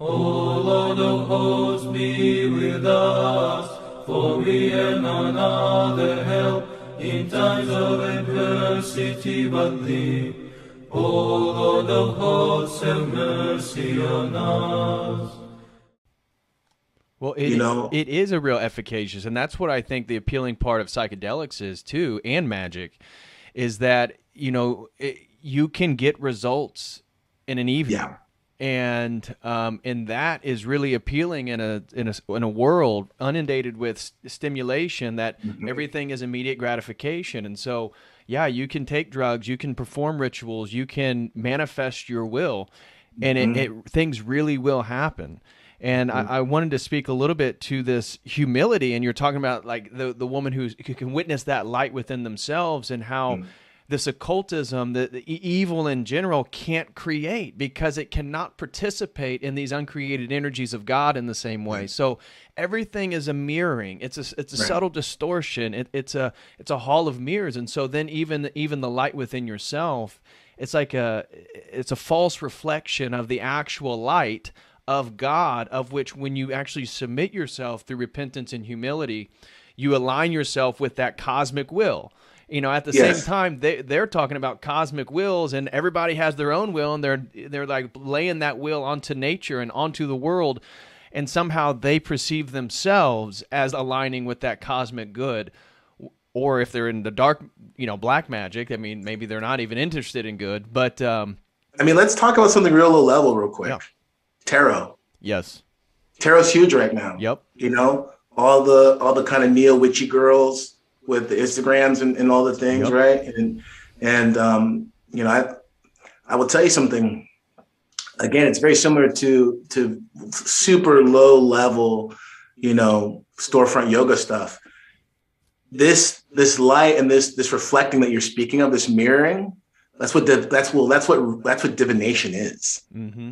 O Lord of hosts, be with us, for we have none other help in times of adversity but thee. O Lord of hosts, have mercy on us. Well, You it know, it is a real efficacious, and that's what I think the appealing part of psychedelics is too, and magic, is that you can get results in an evening, yeah. and that is really appealing in a world inundated with stimulation that Mhm. everything is immediate gratification, and so yeah, you can take drugs, you can perform rituals, you can manifest your will, and Mhm. things really will happen. And Mhm. I wanted to speak a little bit to this humility, and you're talking about like the woman who can witness that light within themselves, and how this occultism, the evil in general, can't create because it cannot participate in these uncreated energies of God in the same way. Right. So everything is a mirroring. It's a Right. subtle distortion. It's a hall of mirrors, and so then even the light within yourself, it's a false reflection of the actual light of God, of which when you actually submit yourself through repentance and humility, you align yourself with that cosmic will. At the same Yes. time, they're talking about cosmic wills, and everybody has their own will, and they're like laying that will onto nature and onto the world, and somehow they perceive themselves as aligning with that cosmic good. Or if they're in the dark, black magic, I mean, maybe they're not even interested in good. But I mean, let's talk about something real low level real quick. yeah, Tarot. yes, Tarot's huge right now. yep, You know, all the kind of neo witchy girls with the Instagrams and all the things, yep, right? And I will tell you something. Again, it's very similar to super low level, storefront yoga stuff. This light and this reflecting that you're speaking of, this mirroring, that's what divination is. mm-hmm.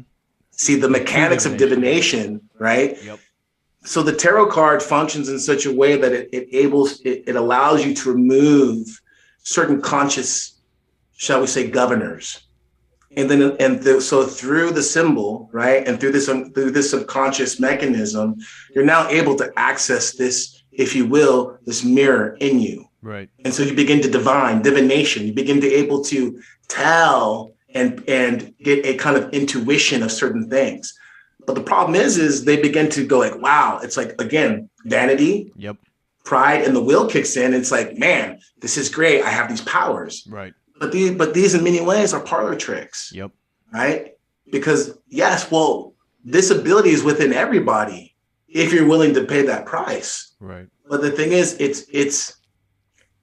See the True mechanics of divination. divination, right? Yep. So the tarot card functions in such a way that it allows you to remove certain conscious, shall we say, governors, so through the symbol, right, and through this subconscious mechanism, you're now able to access this, if you will, this mirror in you. Right. And so you begin to divination. You begin to able to tell and get a kind of intuition of certain things. But the problem is they begin to go like, wow, it's like, again, vanity, Yep. pride, and the will kicks in. It's like, man, this is great. I have these powers. Right. But these in many ways are parlor tricks, Yep. right? Because yes, well, this ability is within everybody if you're willing to pay that price. Right. But the thing is, it's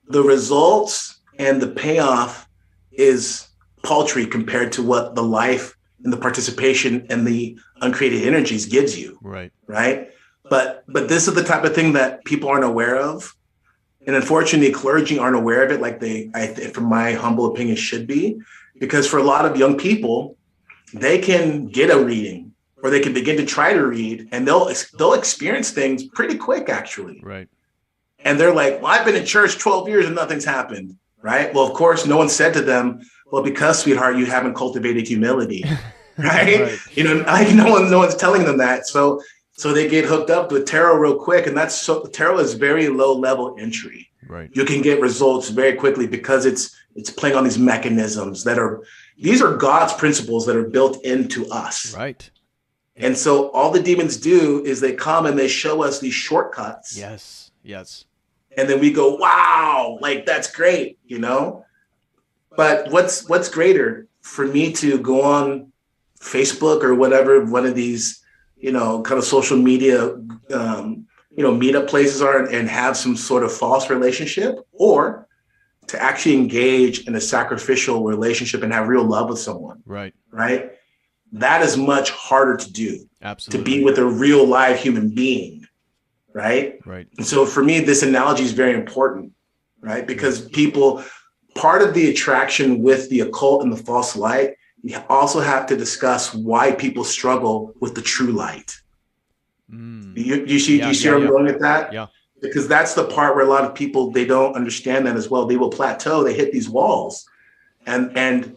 the results and the payoff is paltry compared to what the life and the participation and the uncreated energies gives you. Right. Right. But this is the type of thing that people aren't aware of. And unfortunately, clergy aren't aware of it like from my humble opinion, should be. Because for a lot of young people, they can get a reading or they can begin to try to read and they'll experience things pretty quick, actually. Right. And they're like, well, I've been in church 12 years and nothing's happened. Right. Well, of course, no one said to them, well, because, sweetheart, you haven't cultivated humility. Right. Right. No one's telling them that. So they get hooked up with tarot real quick. And tarot is very low level entry. Right. You can get results very quickly because it's playing on these mechanisms these are God's principles that are built into us. Right. And so all the demons do is they come and they show us these shortcuts. Yes. Yes. And then we go, wow, like that's great, But what's greater for me to go on Facebook or whatever one of these, kind of social media, meetup places are and have some sort of false relationship, or to actually engage in a sacrificial relationship and have real love with someone. Right. Right. That is much harder to do. Absolutely. To be with a real live human being. Right. Right. And so for me, this analogy is very important. Right. Because part of the attraction with the occult and the false light, you also have to discuss why people struggle with the true light. You see where I'm going with that? Yeah. Because that's the part where a lot of people, they don't understand that as well. They will plateau, they hit these walls. And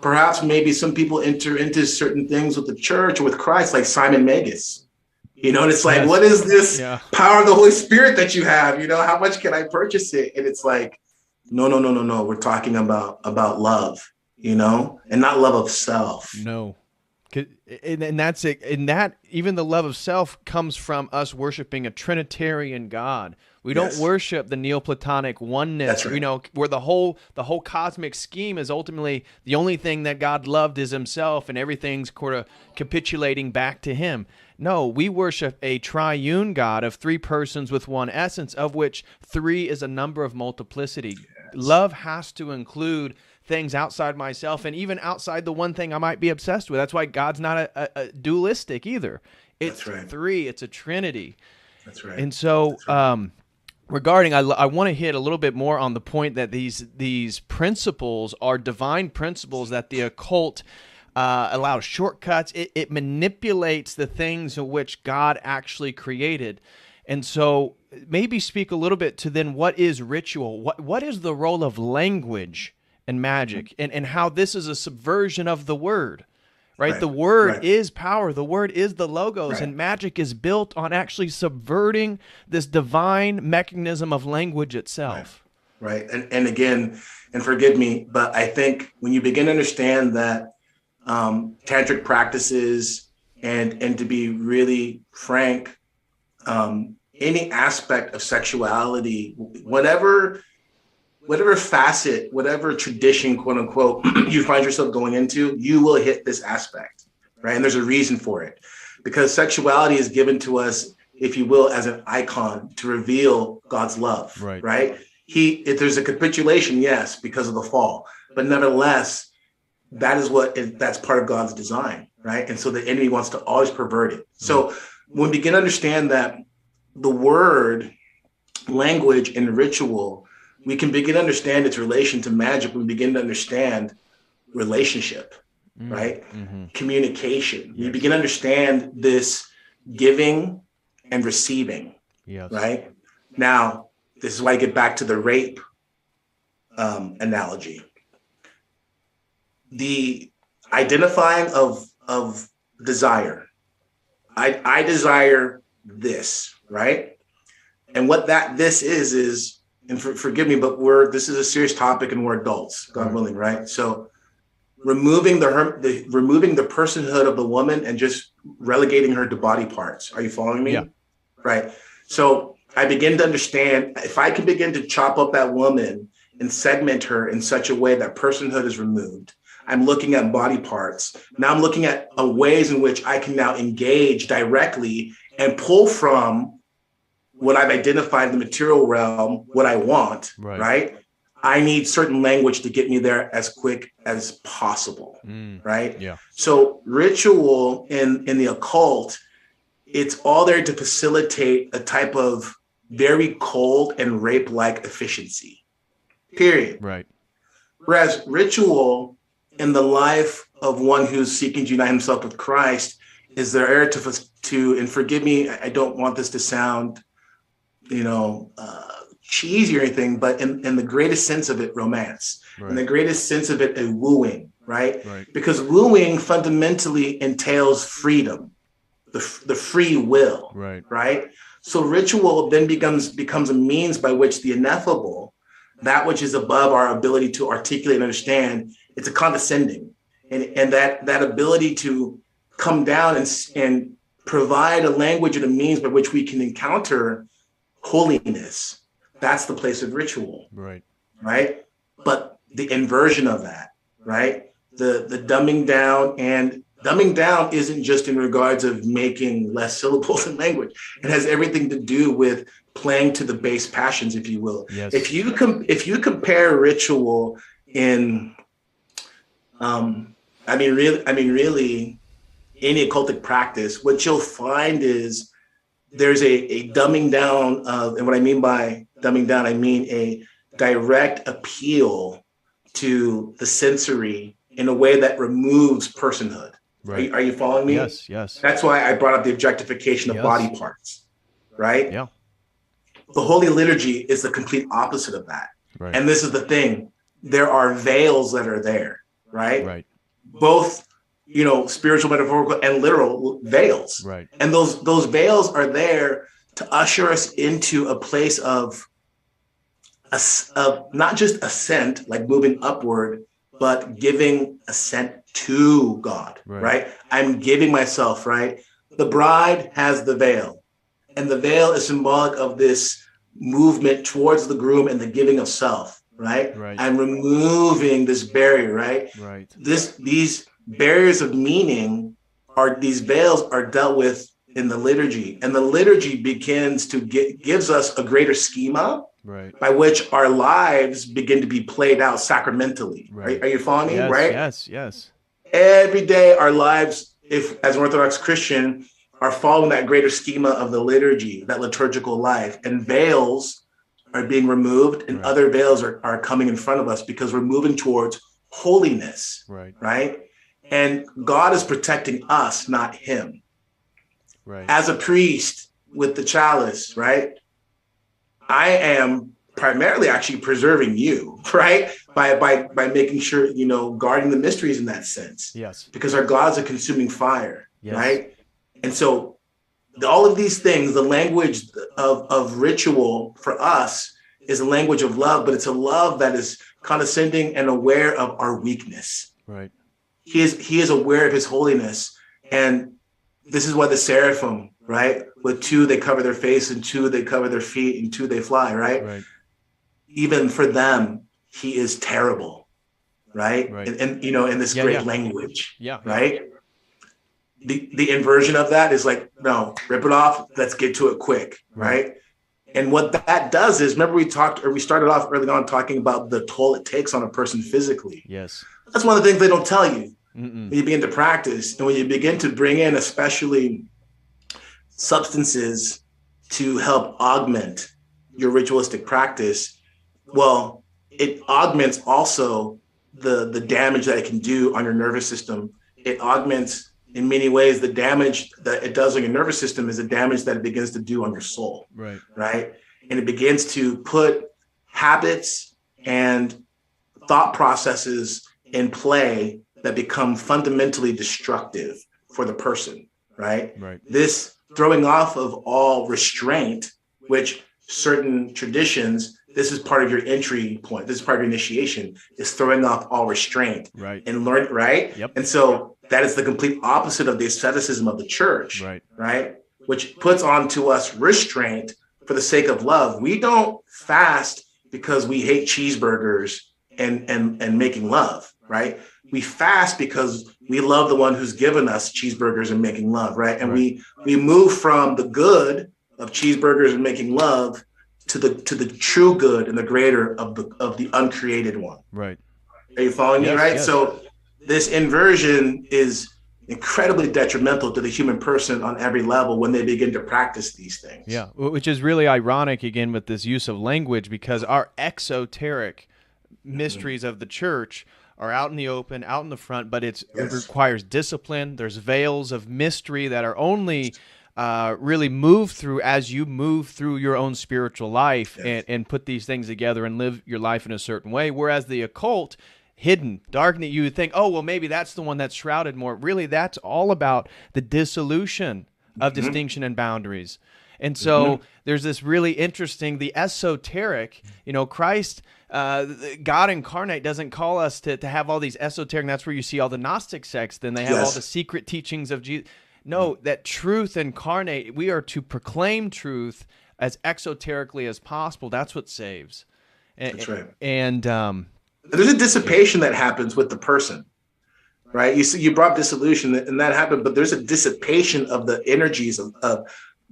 perhaps maybe some people enter into certain things with the church or with Christ, like Simon Magus. You know, and it's like, what is this power of the Holy Spirit that you have? You know, how much can I purchase it? And it's like, no. We're talking about love, you know, and not love of self. No. And that's it. And that, even the love of self comes from us worshiping a Trinitarian God. We don't worship the Neoplatonic oneness. That's right. You know, where the whole cosmic scheme is ultimately the only thing that God loved is himself, and everything's sort of capitulating back to him. No, we worship a triune God of three persons with one essence, of which three is a number of multiplicity. Yes. Love has to include things outside myself and even outside the one thing I might be obsessed with. That's why God's not a dualistic either. It's three. It's a trinity. That's right. And so regarding, I want to hit a little bit more on the point that these principles are divine principles, that the occult allows shortcuts. It manipulates the things in which God actually created. And so maybe speak a little bit to then what is ritual? What is the role of language and magic, and how this is a subversion of the word, right? The word is power. The word is the logos, and magic is built on actually subverting this divine mechanism of language itself. Right. And again, and forgive me, but I think when you begin to understand that tantric practices and to be really frank, any aspect of sexuality, whatever facet, whatever tradition, quote unquote, you find yourself going into, you will hit this aspect, right? And there's a reason for it, because sexuality is given to us, if you will, as an icon to reveal God's love, right? If there's a capitulation, yes, because of the fall, but nevertheless, that's part of God's design, right? And so the enemy wants to always pervert it. So when we begin to understand that the word, language, and ritual, we can begin to understand its relation to magic. We begin to understand relationship, right? Communication. We begin to understand this giving and receiving, right? Now, this is why I get back to the rape analogy. The identifying of desire. I desire this, right? And what this is, and forgive me, but this is a serious topic and we're adults, God willing, right? So removing the personhood of the woman and just relegating her to body parts. Are you following me? Yeah. Right. So I begin to understand, if I can begin to chop up that woman and segment her in such a way that personhood is removed, I'm looking at body parts. Now I'm looking at ways in which I can now engage directly and pull from what I've identified in the material realm, what I want, right? I need certain language to get me there as quick as possible, right? Yeah. So ritual in the occult, it's all there to facilitate a type of very cold and rape-like efficiency, period. Right. Whereas ritual in the life of one who's seeking to unite himself with Christ is there to, and forgive me, I don't want this to sound cheesy or anything, but in the greatest sense of it, romance. In the greatest sense of it, a wooing, right? Because wooing fundamentally entails freedom, the free will, right? So ritual then becomes a means by which the ineffable, that which is above our ability to articulate and understand, it's a condescending, and that ability to come down and provide a language and a means by which we can encounter holiness. That's the place of ritual, right? But the inversion of that, right? The dumbing down isn't just in regards of making less syllables in language. It has everything to do with playing to the base passions, if you will. Yes. If you compare ritual in, really any occultic practice, what you'll find is there's a dumbing down of, and what I mean by dumbing down, I mean a direct appeal to the sensory in a way that removes personhood. Are you following me? Yes. That's why I brought up the objectification of body parts, right? Yeah. The Holy Liturgy is the complete opposite of that. And this is the thing. There are veils that are there. right? Right. Both, spiritual, metaphorical, and literal veils. Right. And those veils are there to usher us into a place of not just ascent, like moving upward, but giving ascent to God, right? I'm giving myself, right? The bride has the veil, and the veil is symbolic of this movement towards the groom and the giving of self, right? I'm removing this barrier, right? These barriers of meaning these veils are dealt with in the liturgy, and the liturgy begins to gives us a greater schema by which our lives begin to be played out sacramentally. Are you following me? Right? Yes. Every day, our lives, if as an Orthodox Christian, are following that greater schema of the liturgy, that liturgical life, and veils are being removed, and other veils are coming in front of us because we're moving towards holiness, right? And God is protecting us, not him. As a priest with the chalice, right? I am primarily actually preserving you, right? By making sure, guarding the mysteries in that sense. Yes. Because our God's a consuming fire, right? And so all of these things, the language of ritual for us is a language of love, but it's a love that is condescending and aware of our weakness. Right. He is aware of his holiness. And this is why the seraphim, right? With two, they cover their face, and two, they cover their feet, and two, they fly, right? Even for them, he is terrible, right? And in this great language, right? The inversion of that is like, no, rip it off. Let's get to it quick, right? And what that does is, remember we started off early on talking about the toll it takes on a person physically. Yes. That's one of the things they don't tell you. When you begin to practice, and when you begin to bring in especially substances to help augment your ritualistic practice, well, it augments also the damage that it can do on your nervous system. It augments in many ways the damage that it does on your nervous system is the damage that it begins to do on your soul, right? And it begins to put habits and thought processes in play that become fundamentally destructive for the person, right? This throwing off of all restraint, which certain traditions, this is part of your entry point, this is part of your initiation, is throwing off all restraint and learn, right? And so that is the complete opposite of the asceticism of the church, right? Which puts onto us restraint for the sake of love. We don't fast because we hate cheeseburgers and making love, right? We fast because we love the one who's given us cheeseburgers and making love, right? And we move from the good of cheeseburgers and making love to the true good and the greater of the uncreated one. Right. Are you following me? Right. Yes. So this inversion is incredibly detrimental to the human person on every level when they begin to practice these things. Yeah, which is really ironic again with this use of language, because our exoteric mysteries of the church are out in the open, out in the front, but it requires discipline. There's veils of mystery that are only really moved through as you move through your own spiritual life and put these things together and live your life in a certain way. Whereas the occult, hidden, dark, you would think, oh, well, maybe that's the one that's shrouded more. Really, that's all about the dissolution of distinction and boundaries. And so there's this really interesting, the esoteric, Christ, God incarnate doesn't call us to have all these esoteric, and that's where you see all the Gnostic sects, then they have all the secret teachings of Jesus. No, that truth incarnate, we are to proclaim truth as exoterically as possible. That's what saves. That's right. And there's a dissipation that happens with the person, right? You brought dissolution, and that happened, but there's a dissipation of the energies of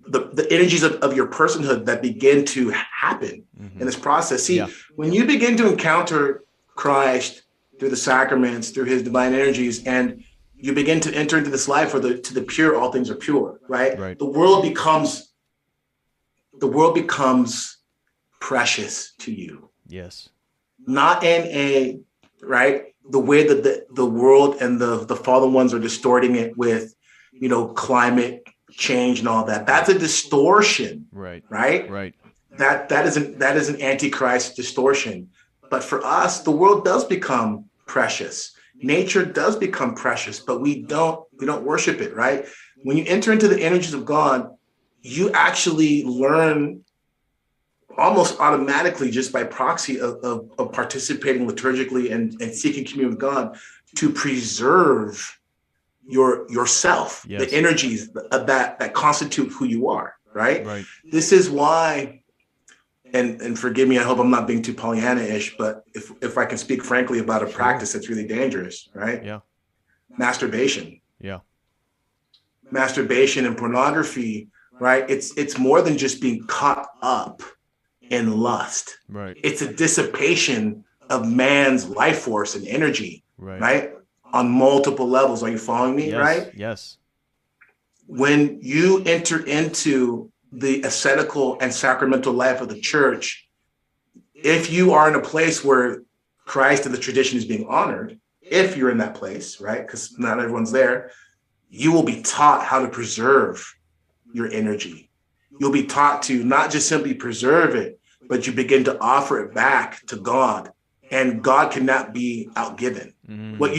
the energies of your personhood that begin to happen in this process. See, when you begin to encounter Christ through the sacraments, through his divine energies, and you begin to enter into this life where to the pure, all things are pure, right? The world becomes precious to you. Yes. Not in the way that the world and the fallen ones are distorting it with, climate change and all that. That's a distortion. Right. That is an antichrist distortion. But for us, the world does become precious. nature does become precious, but we don't worship it, right? When you enter into the energies of God, you actually learn almost automatically, just by proxy of participating liturgically and seeking communion with God, to preserve yourself, Yes. the energies that constitute who you are, right? Right. This is why, and forgive me, I hope I'm not being too Pollyanna-ish, but if I can speak frankly about a practice that's really dangerous, right? Yeah. Masturbation. Yeah. Masturbation and pornography, right? It's more than just being caught up in lust. Right. It's a dissipation of man's life force and energy, right? On multiple levels. Are you following me? Yes. Right? Yes. When you enter into the ascetical and sacramental life of the church, if you are in a place where Christ and the tradition is being honored, if you're in that place, right? Because not everyone's there, you will be taught how to preserve your energy. You'll be taught to not just simply preserve it, but you begin to offer it back to God, and God cannot be outgiven. Mm. What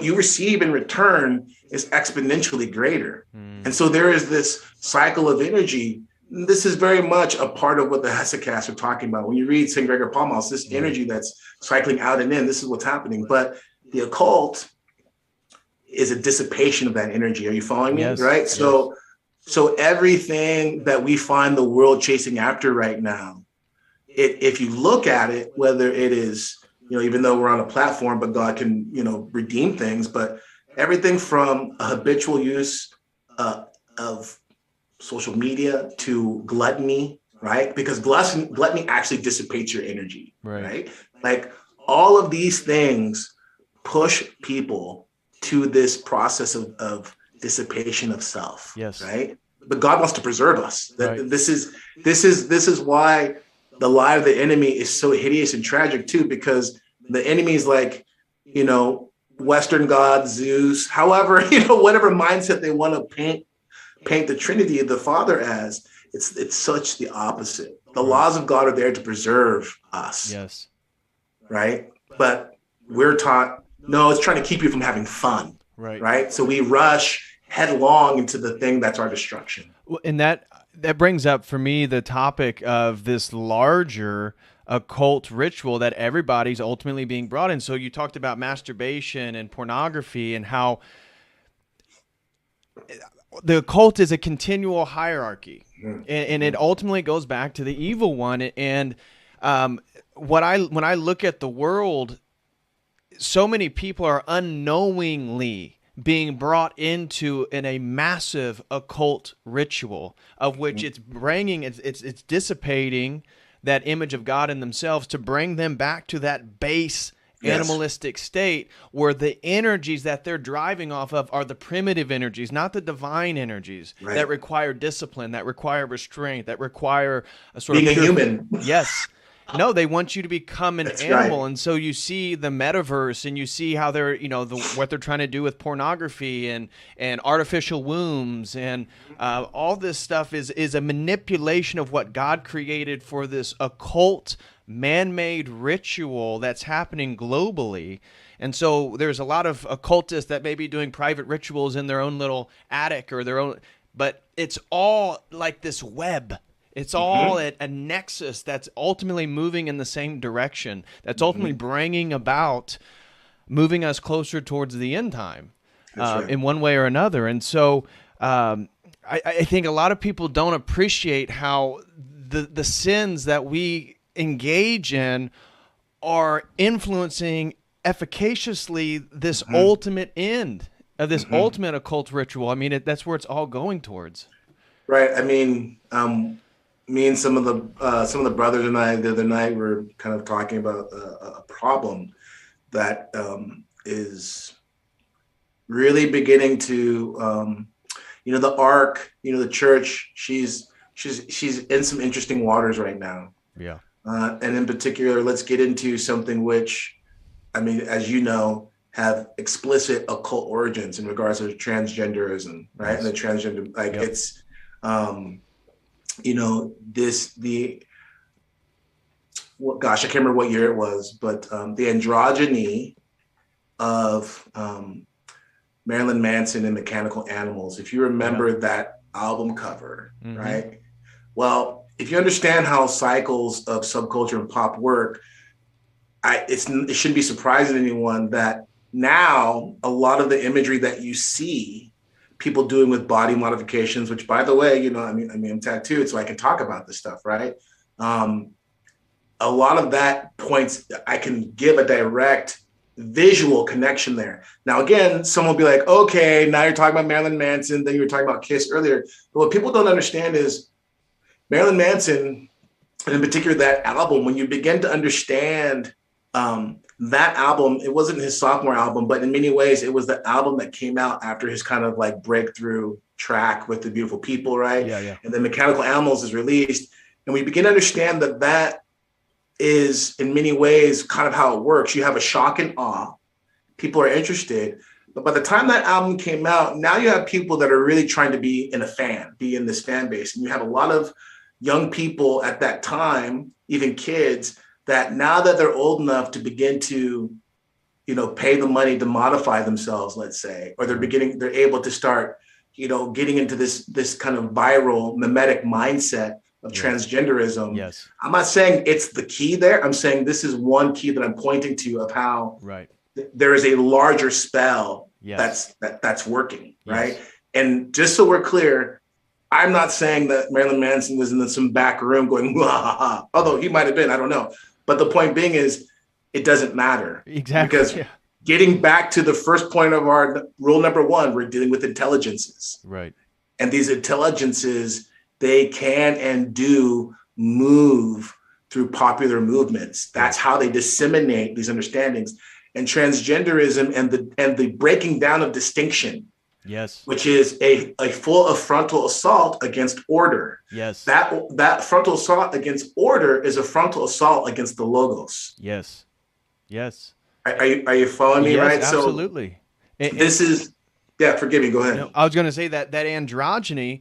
you receive in return is exponentially greater. And so there is this cycle of energy. This is very much a part of what the Hesychasts are talking about. When you read St. Gregor Palamas, this energy that's cycling out and in, this is what's happening. But the occult is a dissipation of that energy. Are you following me? Yes. Right? Yes. So everything that we find the world chasing after right now, if you look at it, whether it is, even though we're on a platform, but God can, redeem things, but everything from a habitual use of social media to gluttony, right? Because gluttony actually dissipates your energy, right? Like all of these things push people to this process of dissipation of self, yes. right? But God wants to preserve us. Right. This is why the lie of the enemy is so hideous and tragic too, because the enemy is like, Western God, Zeus, however, whatever mindset they want to paint the Trinity of the Father as, it's such the opposite. The laws of God are there to preserve us. Yes. Right? But we're taught, no, it's trying to keep you from having fun. Right? So we rush headlong into the thing that's our destruction. Well, and that brings up for me the topic of this larger occult ritual that everybody's ultimately being brought in. So you talked about masturbation and pornography and how the occult is a continual hierarchy, and it ultimately goes back to the evil one. And when I look at the world, so many people are unknowingly being brought into a massive occult ritual of which it's dissipating that image of God in themselves to bring them back to that base animalistic state where the energies that they're driving off of are the primitive energies, not the divine energies that require discipline, that require restraint, that require a sort being of a human. Yes. No, they want you to become an animal. And so you see the metaverse and you see how they're, what they're trying to do with pornography and artificial wombs and all this stuff is a manipulation of what God created for this occult man-made ritual that's happening globally. And so there's a lot of occultists that may be doing private rituals in their own little attic or their own, but it's all like this web. It's all at a nexus that's ultimately moving in the same direction, that's ultimately bringing about moving us closer towards the end time in one way or another. And so I think a lot of people don't appreciate how the sins that we engage in are influencing efficaciously this ultimate end of this ultimate occult ritual. I mean, that's where it's all going towards. Right. I mean, me and some of the brothers and I the other night were kind of talking about a problem that is really beginning to, the Ark, the church. She's in some interesting waters right now. Yeah. And in particular, let's get into something which, I mean, as you know, have explicit occult origins in regards to transgenderism, right? And the transgender, it's. I can't remember what year it was, but the androgyny of Marilyn Manson and Mechanical Animals, if you remember that album cover, right? Well, if you understand how cycles of subculture and pop work, it shouldn't be surprising to anyone that now a lot of the imagery that you see people doing with body modifications, which, by the way, I'm tattooed, so I can talk about this stuff, right? A lot of that points, I can give a direct visual connection there. Now, again, someone will be like, okay, now you're talking about Marilyn Manson, then you were talking about Kiss earlier. But what people don't understand is Marilyn Manson, and in particular that album, when you begin to understand that album, it wasn't his sophomore album, but in many ways, it was the album that came out after his kind of like breakthrough track with The Beautiful People, right? Yeah. And then Mechanical Animals is released. And we begin to understand that that is in many ways kind of how it works. You have a shock and awe. People are interested. But by the time that album came out, now you have people that are really trying to be in this fan base. And you have a lot of young people at that time, even kids, that now that they're old enough to begin to, pay the money to modify themselves, let's say, or they're able to start, getting into this kind of viral mimetic mindset of transgenderism. Yes. I'm not saying it's the key there. I'm saying this is one key that I'm pointing to of how there is a larger spell that's working, right? And just so we're clear, I'm not saying that Marilyn Manson was in some back room going, ha, ha, ha. Although he might have been, I don't know. But the point being is, it doesn't matter. Exactly. Because getting back to the first point of our rule number one, we're dealing with intelligences. Right. And these intelligences, they can and do move through popular movements. That's how they disseminate these understandings. And transgenderism and the breaking down of distinction, which is a full frontal assault against order. Yes. That frontal assault against order is a frontal assault against the logos. Yes. Are you following me? Right. Absolutely. So forgive me. Go ahead. I was going to say that androgyny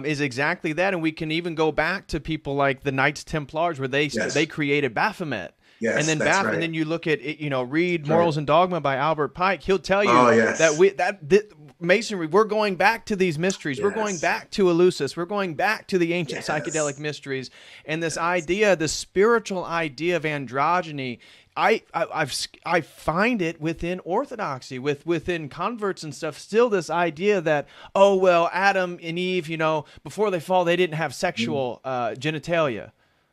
is exactly that, and we can even go back to people like the Knights Templars, where they created Baphomet. Yes, and then and then you look at it, read Morals and Dogma by Albert Pike. He'll tell you that Masonry, we're going back to these mysteries. We're going back to Eleusis. We're going back to the ancient psychedelic mysteries. And this idea, the spiritual idea of androgyny, I find it within Orthodoxy, within converts and stuff, still this idea that, Adam and Eve, before they fall, they didn't have sexual genitalia.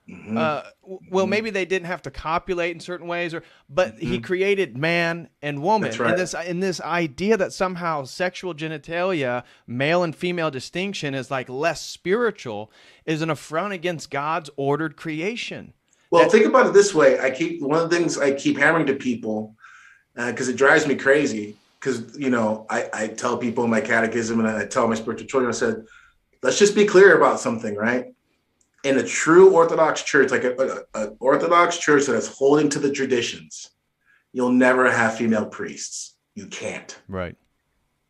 Maybe they didn't have to copulate in certain ways, but he created man and woman. That's right. And this idea that somehow sexual genitalia, male and female distinction, is like less spiritual, is an affront against God's ordered creation. Well, think about it this way. One of the things I keep hammering to people, because it drives me crazy, because I tell people in my catechism and I tell my spiritual children, I said, let's just be clear about something, right? In a true Orthodox church, like an Orthodox church that is holding to the traditions, you'll never have female priests. You can't. Right.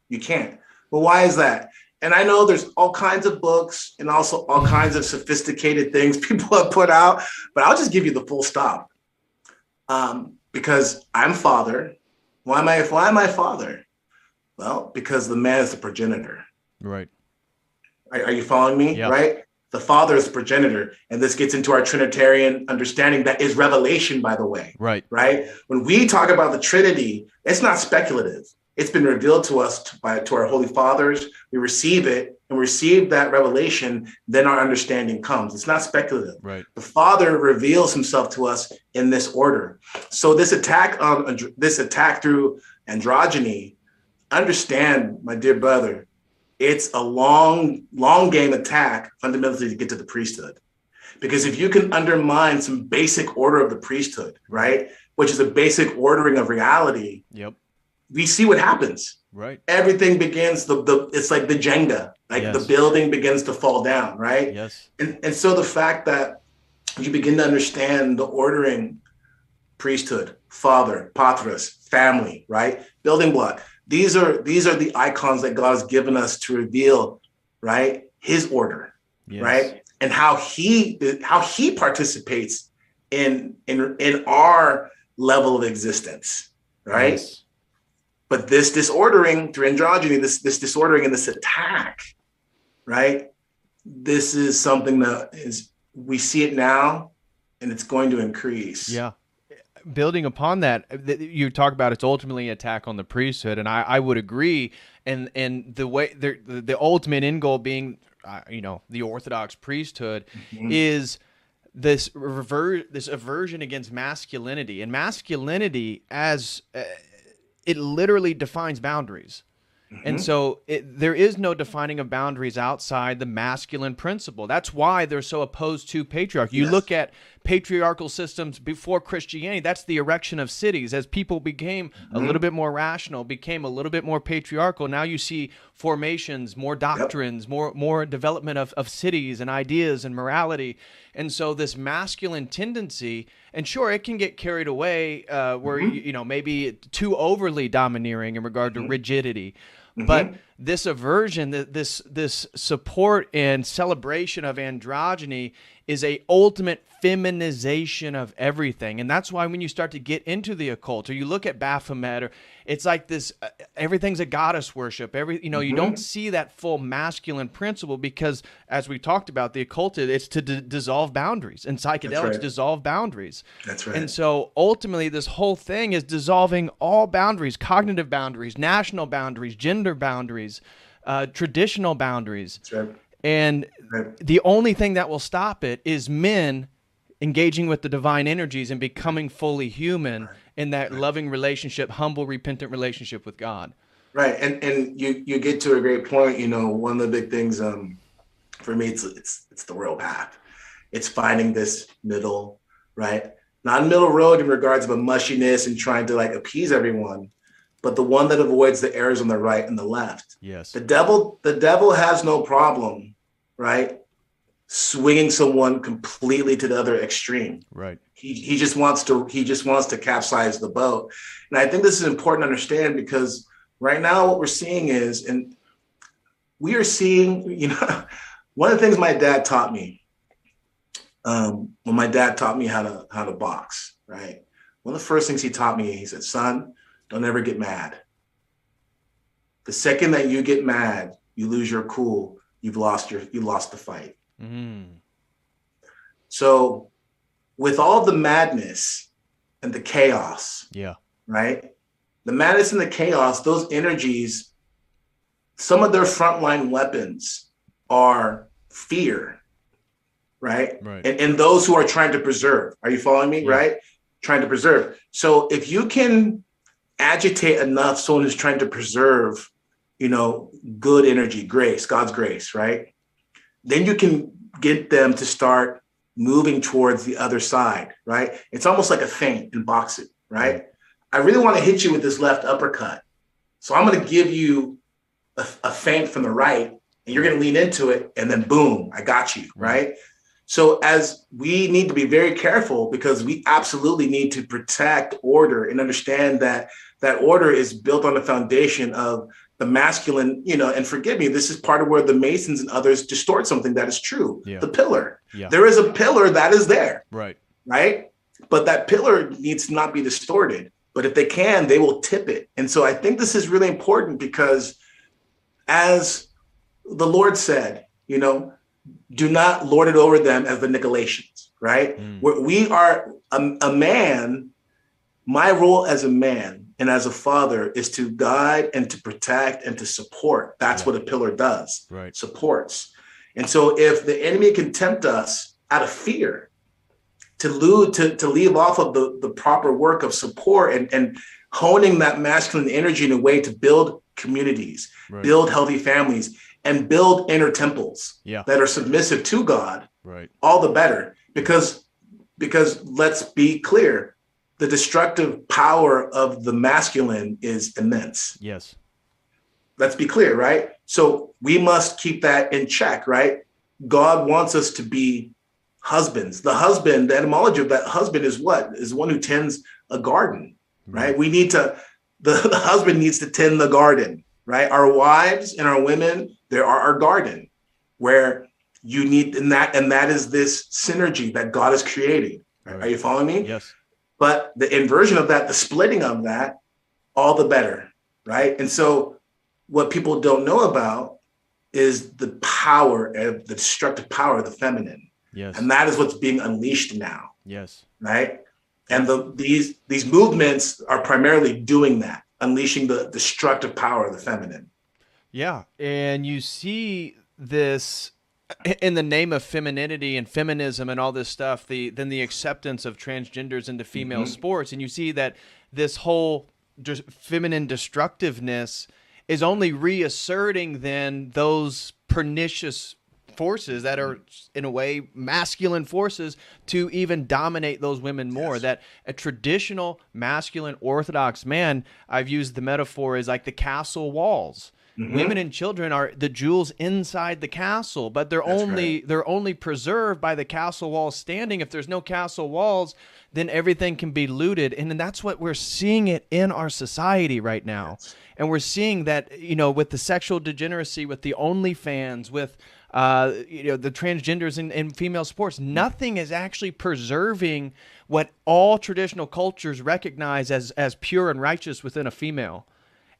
You can't. Well, why is that? And I know there's all kinds of books and also all kinds of sophisticated things people have put out, but I'll just give you the full stop. Because I'm father. Why am I father? Well, because the man is the progenitor. Right. Are you following me? Yep. Right? The Father is the progenitor. And this gets into our Trinitarian understanding that is revelation, by the way. Right. Right? When we talk about the Trinity, it's not speculative. It's been revealed to us to our Holy Fathers. We receive it and receive that revelation. Then our understanding comes. It's not speculative. Right. The Father reveals himself to us in this order. So this attack through androgyny, understand, my dear brother, it's a long game attack fundamentally to get to the priesthood. Because if you can undermine some basic order of the priesthood, right, which is a basic ordering of reality, we see what happens. Right. Everything begins, it's like the Jenga, the building begins to fall down, right? Yes. And so the fact that you begin to understand the ordering, priesthood, father, patros, family, right, building block. These are the icons that God has given us to reveal, right, his order, right, and how he participates in our level of existence, right? But this disordering through androgyny, this disordering and this attack, right? This is something that is, we see it now, and it's going to increase. Yeah. Building upon that, you talk about it's ultimately an attack on the priesthood, and I would agree. And the way the ultimate end goal being, the Orthodox priesthood is this aversion against masculinity, and masculinity as it literally defines boundaries. And so there is no defining of boundaries outside the masculine principle. That's why they're so opposed to patriarchy. You look at patriarchal systems before Christianity, that's the erection of cities. As people became a little bit more rational, became a little bit more patriarchal, now you see formations, more doctrines, more development of cities and ideas and morality. And so this masculine tendency, and sure, it can get carried away where, maybe too overly domineering in regard to rigidity. But this aversion, this support and celebration of androgyny is a ultimate feminization of everything. And that's why when you start to get into the occult, or you look at Baphomet, or it's like this, everything's a goddess worship. You don't see that full masculine principle because, as we talked about, the occult, it's to dissolve boundaries, and psychedelics dissolve boundaries. That's right. And so ultimately this whole thing is dissolving all boundaries, cognitive boundaries, national boundaries, gender boundaries, traditional boundaries. That's right. And the only thing that will stop it is men engaging with the divine energies and becoming fully human in that loving relationship, humble, repentant relationship with God. Right. And you get to a great point. One of the big things for me, it's the real path. It's finding this middle, right? Not middle road in regards of a mushiness and trying to appease everyone, but the one that avoids the errors on the right and the left. Yes. The devil has no problem, right, swinging someone completely to the other extreme. Right. He just wants to capsize the boat. And I think this is important to understand, because right now what we're seeing is, and we are seeing, one of the things my dad taught me, when my dad taught me how to box, right? One of the first things he taught me, he said, "Son, don't ever get mad. The second that you get mad, you lose your cool, you lost the fight." So with all the madness and the chaos, right? The madness and the chaos, those energies, some of their frontline weapons are fear, right? And those who are trying to preserve. Are you following me? Right? Trying to preserve. So if you can agitate enough someone who's trying to preserve, good energy, grace, God's grace, right? Then you can get them to start moving towards the other side, right? It's almost like a feint in boxing, right? I really want to hit you with this left uppercut. So I'm going to give you a feint from the right, and you're going to lean into it, and then boom, I got you, right? So as we need to be very careful, because we absolutely need to protect order and understand that order is built on the foundation of the masculine, and forgive me, this is part of where the Masons and others distort something that is true. The pillar. There is a pillar that is there. Right. But that pillar needs to not be distorted. But if they can, they will tip it. And so I think this is really important, because as the Lord said, do not lord it over them as the Nicolaitans, right? We are a man. My role as a man and as a father is to guide and to protect and to support. That's what a pillar does, supports. And so if the enemy can tempt us out of fear to leave off of the proper work of support and honing that masculine energy in a way to build communities, build healthy families, and build inner temples that are submissive to God, all the better. Because let's be clear, the destructive power of the masculine is immense. Yes. Let's be clear, right? So we must keep that in check, right? God wants us to be husbands. The husband, the etymology of that husband is what? Is one who tends a garden, right? We need to, the husband needs to tend the garden, right? Our wives and our women, they are our garden, where you need, and that is this synergy that God has created. Right? Are you following me? Yes. But the inversion of that, the splitting of that, all the better. right? And so what people don't know about is the power of the destructive power of the feminine. Yes. And that is what's being unleashed now. Yes. Right. And these movements are primarily doing that, unleashing the destructive power of the feminine. Yeah. And you see this in the name of femininity and feminism and all this stuff, then the acceptance of transgenders into female sports. And you see that this whole feminine destructiveness is only reasserting then those pernicious forces that are in a way masculine forces to even dominate those women more. Yes. That a traditional masculine orthodox man, I've used the metaphor, is like the castle walls. Women and children are the jewels inside the castle, but they're only preserved by the castle walls standing. If there's no castle walls, then everything can be looted. And then that's what we're seeing it in our society right now. Yes. And we're seeing that, you know, with the sexual degeneracy, with the OnlyFans, with the transgenders in female sports, nothing is actually preserving what all traditional cultures recognize as pure and righteous within a female.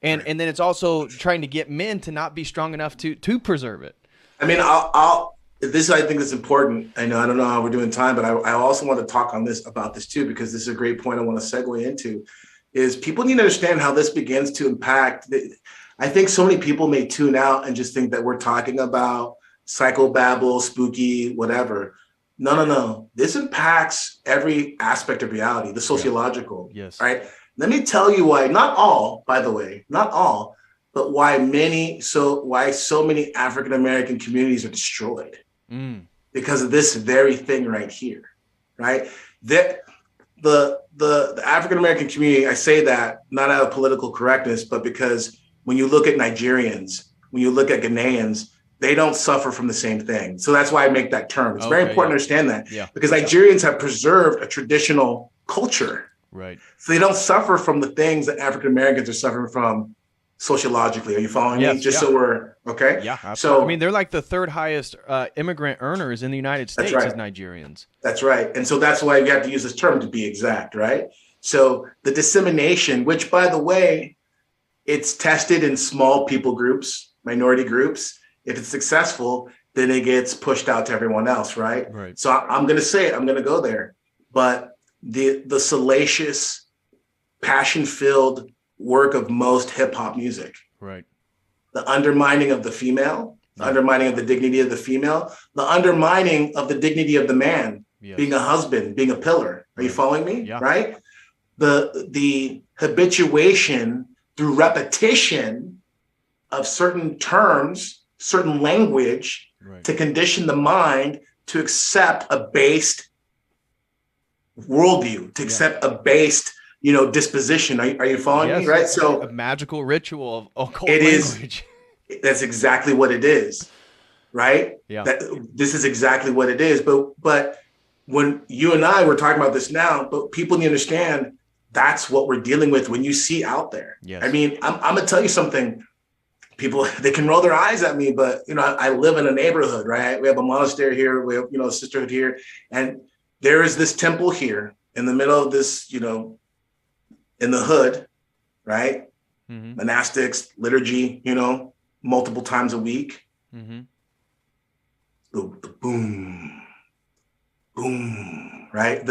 And then it's also trying to get men to not be strong enough to preserve it. I mean, I think is important. I don't know how we're doing time, but I also want to talk about this too, because this is a great point I want to segue into, is people need to understand how this begins to impact. I think so many people may tune out and just think that we're talking about psychobabble, spooky, whatever. No. This impacts every aspect of reality, the sociological. Yes. Right? Let me tell you why, not all, by the way, not all, but why so many African-American communities are destroyed because of this very thing right here, right? That the African-American community, I say that not out of political correctness, but because when you look at Nigerians, when you look at Ghanaians, they don't suffer from the same thing. So that's why I make that term. It's very important to understand that because Nigerians have preserved a traditional culture. Right. So they don't suffer from the things that African Americans are suffering from sociologically. Are you following me? So we're okay. Yeah. Absolutely. So I mean, they're like the third highest immigrant earners in the United States as Nigerians. That's right. And so that's why we have to use this term to be exact, right? So the dissemination, which by the way, it's tested in small people groups, minority groups. If it's successful, then it gets pushed out to everyone else, right? Right. So I'm going to say it. I'm going to go there, but the salacious, passion-filled work of most hip-hop music. Right. The undermining of the female, the undermining of the dignity of the female, the undermining of the dignity of the man, being a husband, being a pillar. Are you following me? Yeah. Right? The habituation through repetition of certain terms, certain language to condition the mind to accept a based worldview, to accept a based, disposition. Are you following me? Right. So a magical ritual of occult language. That's exactly what it is. Right. Yeah. This is exactly what it is. But when you and I were talking about this now, but people need to understand that's what we're dealing with when you see out there. Yes. I mean, I'm going to tell you something. People, they can roll their eyes at me, but, I live in a neighborhood, right? We have a monastery here. We have, a sisterhood here. And there is this temple here in the middle of this, in the hood, right? Mm-hmm. Monastics, liturgy, multiple times a week. Mm-hmm. The boom, boom, right?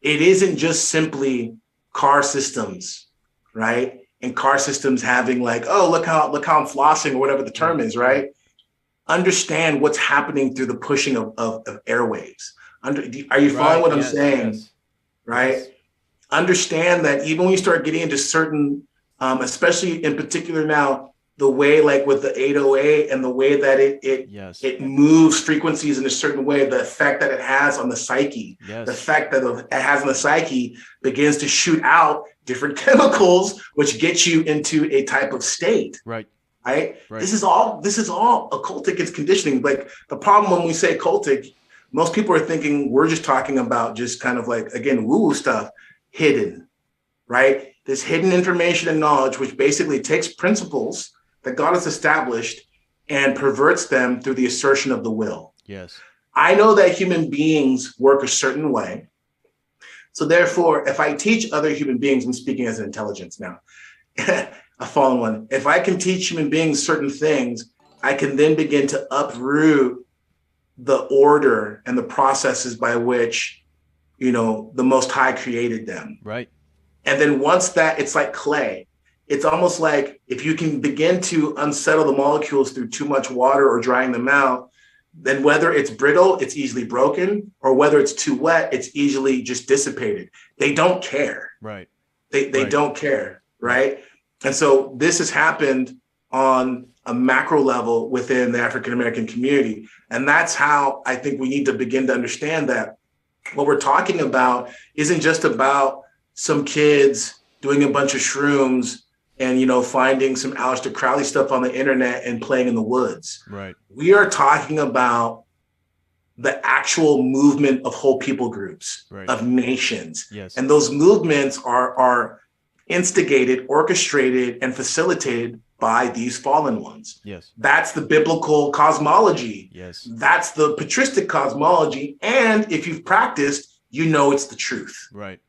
It isn't just simply car systems, right? And car systems having like, oh, look how I'm flossing or whatever the term is, right? Understand what's happening through the pushing of airwaves. Are you following what I'm saying? Yes. Right? Yes. Understand that even when you start getting into certain, especially in particular now, the way like with the 808 and the way that it moves frequencies in a certain way, the effect that it has on the psyche, the effect that it has on the psyche begins to shoot out different chemicals, which get you into a type of state. Right. This is all occultic and conditioning. Like the problem when we say occultic, most people are thinking we're just talking about just kind of like, again, woo-woo stuff, hidden, right? This hidden information and knowledge, which basically takes principles that God has established and perverts them through the assertion of the will. Yes. I know that human beings work a certain way. So therefore, if I teach other human beings, I'm speaking as an intelligence now. a fallen one. If I can teach human beings certain things, I can then begin to uproot the order and the processes by which, the Most High created them. Right. And then once that, it's like clay. It's almost like if you can begin to unsettle the molecules through too much water or drying them out, then whether it's brittle, it's easily broken, or whether it's too wet, it's easily just dissipated. They don't care. Right. They Right. don't care. Right. And so this has happened on a macro level within the African American community. And that's how I think we need to begin to understand that what we're talking about isn't just about some kids doing a bunch of shrooms and, finding some Aleister Crowley stuff on the internet and playing in the woods. Right. We are talking about the actual movement of whole people groups, Right. of nations. Yes. And those movements are instigated, orchestrated, and facilitated by these fallen ones. Yes. That's the biblical cosmology. Yes. That's the patristic cosmology. And if you've practiced, it's the truth. Right.